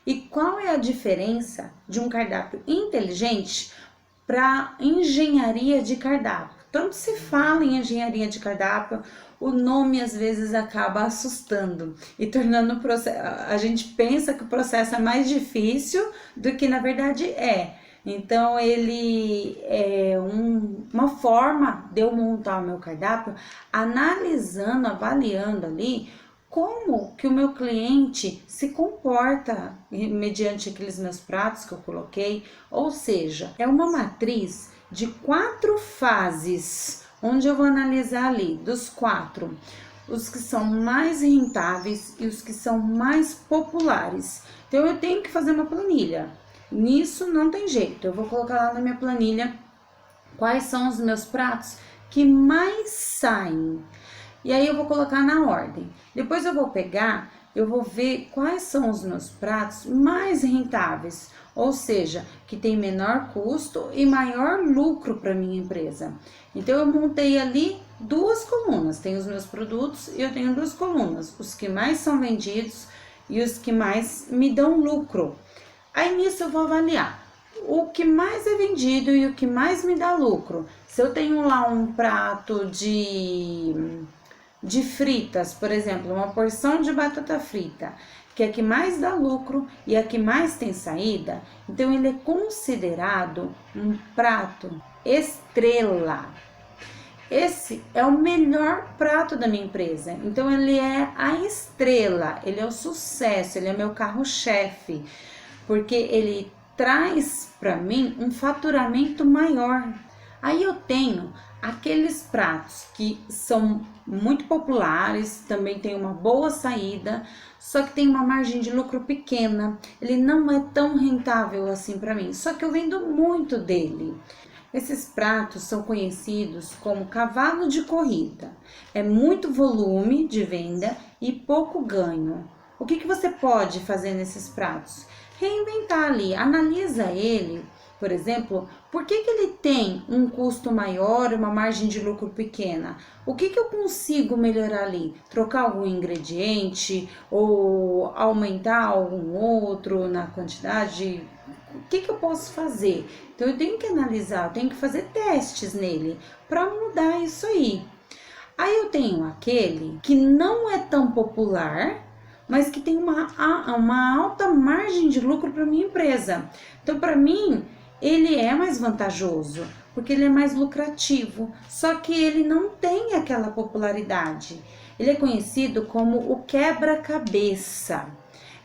E qual é a diferença de um cardápio inteligente para engenharia de cardápio? Tanto se fala em engenharia de cardápio, o nome às vezes acaba assustando e tornando o processo. A gente pensa que o processo é mais difícil do que na verdade é. Então, ele é uma forma de eu montar o meu cardápio, analisando, avaliando ali como que o meu cliente se comporta mediante aqueles meus pratos que eu coloquei. Ou seja, é uma matriz de 4 fases, onde eu vou analisar ali dos 4, os que são mais rentáveis e os que são mais populares. Então, eu tenho que fazer uma planilha. Nisso não tem jeito, eu vou colocar lá na minha planilha quais são os meus pratos que mais saem. E aí eu vou colocar na ordem. Depois eu vou pegar, eu vou ver quais são os meus pratos mais rentáveis, ou seja, que tem menor custo e maior lucro para minha empresa. Então eu montei ali 2 colunas, tem os meus produtos e eu tenho 2 colunas, os que mais são vendidos e os que mais me dão lucro. Aí nisso eu vou avaliar o que mais é vendido e o que mais me dá lucro. Se eu tenho lá um prato de fritas, por exemplo, uma porção de batata frita, que é a que mais dá lucro e a que mais tem saída, então ele é considerado um prato estrela. Esse é o melhor prato da minha empresa, então ele é a estrela, ele é o sucesso, ele é meu carro-chefe, porque ele traz para mim um faturamento maior. Aí eu tenho aqueles pratos que são muito populares, também tem uma boa saída, só que tem uma margem de lucro pequena, ele não é tão rentável assim para mim, só que eu vendo muito dele. Esses pratos são conhecidos como cavalo de corrida. É muito volume de venda e pouco ganho. O que você pode fazer nesses pratos? Reinventar ali, analisa ele, por exemplo, por que ele tem um custo maior e uma margem de lucro pequena? O que eu consigo melhorar ali? Trocar algum ingrediente ou aumentar algum outro na quantidade? O que eu posso fazer? Então eu tenho que analisar, eu tenho que fazer testes nele para mudar isso aí. Aí eu tenho aquele que não é tão popular, mas que tem uma alta margem de lucro para minha empresa. Então, para mim, ele é mais vantajoso, porque ele é mais lucrativo, só que ele não tem aquela popularidade. Ele é conhecido como o quebra-cabeça.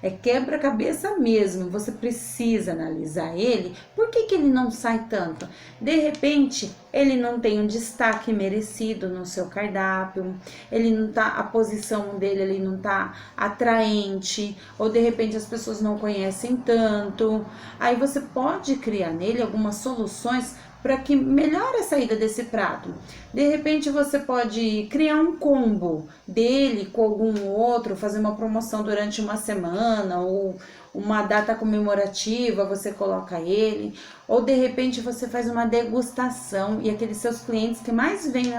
É quebra-cabeça mesmo, você precisa analisar ele. Por que ele não sai tanto? De repente, ele não tem um destaque merecido no seu cardápio, ele não tá, a posição dele ele não tá atraente, ou de repente as pessoas não conhecem tanto. Aí você pode criar nele algumas soluções para que melhore a saída desse prato. De repente você pode criar um combo dele com algum outro, fazer uma promoção durante uma semana ou uma data comemorativa, você coloca ele, ou de repente você faz uma degustação e aqueles seus clientes que mais vêm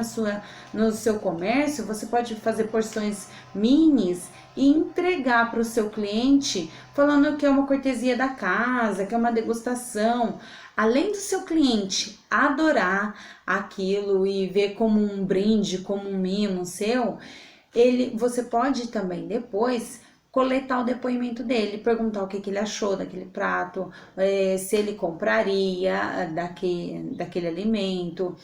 no seu comércio, você pode fazer porções minis e entregar para o seu cliente falando que é uma cortesia da casa, que é uma degustação. Além do seu cliente adorar aquilo e ver como um brinde, como um mimo seu, você pode também depois coletar o depoimento dele, perguntar o que ele achou daquele prato, se ele compraria daquele alimento,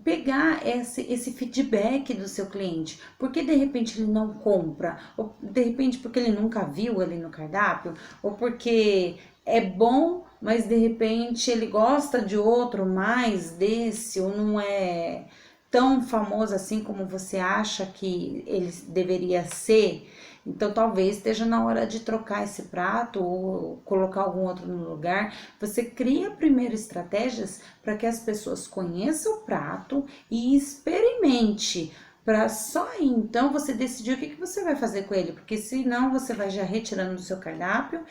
pegar esse feedback do seu cliente, porque de repente ele não compra, ou de repente porque ele nunca viu ali no cardápio, ou porque é bom, mas de repente ele gosta de outro mais desse, ou não é tão famoso assim como você acha que ele deveria ser. Então talvez esteja na hora de trocar esse prato ou colocar algum outro no lugar. Você cria primeiro estratégias para que as pessoas conheçam o prato e experimente, para só aí então você decidir o que você vai fazer com ele, porque senão você vai já retirando do seu cardápio,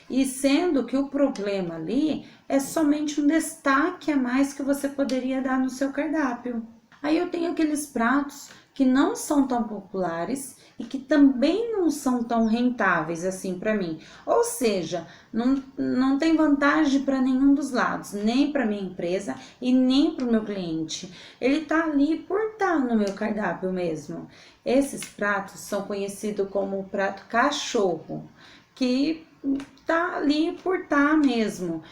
e sendo que o problema ali é somente um destaque a mais que você poderia dar no seu cardápio. Aí eu tenho aqueles pratos que não são tão populares e que também não são tão rentáveis assim para mim. Ou seja, não tem vantagem para nenhum dos lados, nem para minha empresa e nem para o meu cliente. Ele tá ali por estar no meu cardápio mesmo. Esses pratos são conhecidos como prato cachorro, que tá ali por estar mesmo.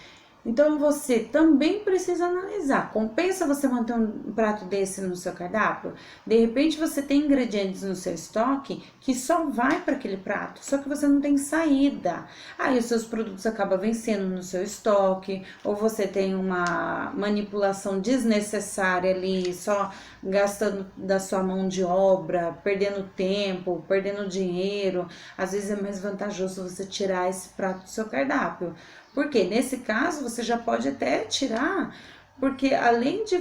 Então você também precisa analisar. Compensa você manter um prato desse no seu cardápio? De repente você tem ingredientes no seu estoque que só vai para aquele prato, só que você não tem saída. Aí os seus produtos acabam vencendo no seu estoque, ou você tem uma manipulação desnecessária ali, só gastando da sua mão de obra, perdendo tempo, perdendo dinheiro. Às vezes é mais vantajoso você tirar esse prato do seu cardápio. Porque nesse caso você já pode até tirar, porque além de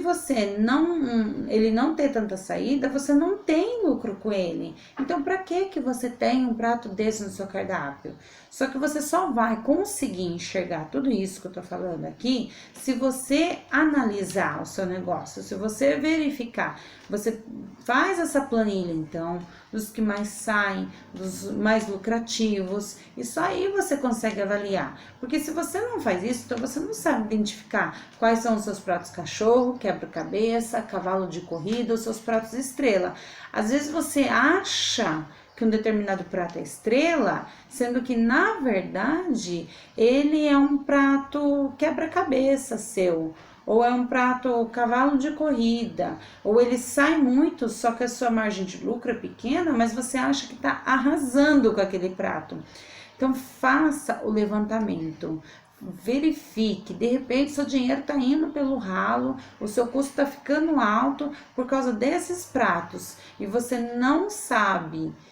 ele não ter tanta saída, você não tem lucro com ele. Então, para que você tem um prato desse no seu cardápio? Só que você só vai conseguir enxergar tudo isso que eu tô falando aqui se você analisar o seu negócio, se você verificar. Você faz essa planilha, então, dos que mais saem, dos mais lucrativos, e só aí você consegue avaliar. Porque se você não faz isso, então você não sabe identificar quais são os seus pratos cachorro, quebra-cabeça, cavalo de corrida, os seus pratos estrela. Às vezes você acha que um determinado prato é estrela, sendo que, na verdade, ele é um prato quebra-cabeça seu, ou é um prato cavalo de corrida, ou ele sai muito, só que a sua margem de lucro é pequena, mas você acha que está arrasando com aquele prato. Então, faça o levantamento. Verifique, de repente seu dinheiro está indo pelo ralo, o seu custo está ficando alto por causa desses pratos e você não sabe